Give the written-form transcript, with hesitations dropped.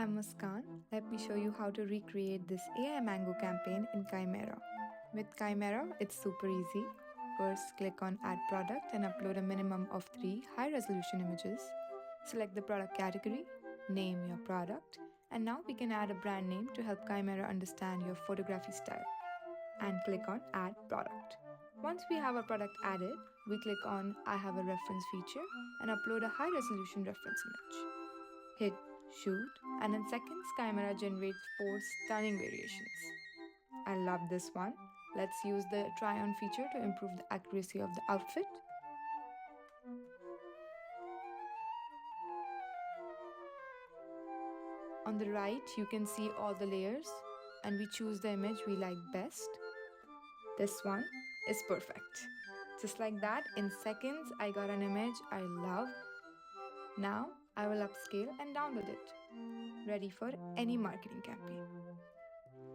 I'm Muskan. Let me show you how to recreate this AI Mango campaign in Caimera. With Caimera, it's super easy. First, click on Add Product and upload a minimum of 3 high-resolution images. Select the product category, name your product, and now we can add a brand name to help Caimera understand your photography style. And click on Add Product. Once we have our product added, we click on I have a reference feature and upload a high-resolution reference image. Hit Shoot, and in seconds, Caimera generates 4 stunning variations. I love this one. Let's use the try-on feature to improve the accuracy of the outfit. On the right, you can see all the layers, and we choose the image we like best. This one is perfect. Just like that, in seconds, I got an image I love. Now, I will upscale and download it. Ready for any marketing campaign.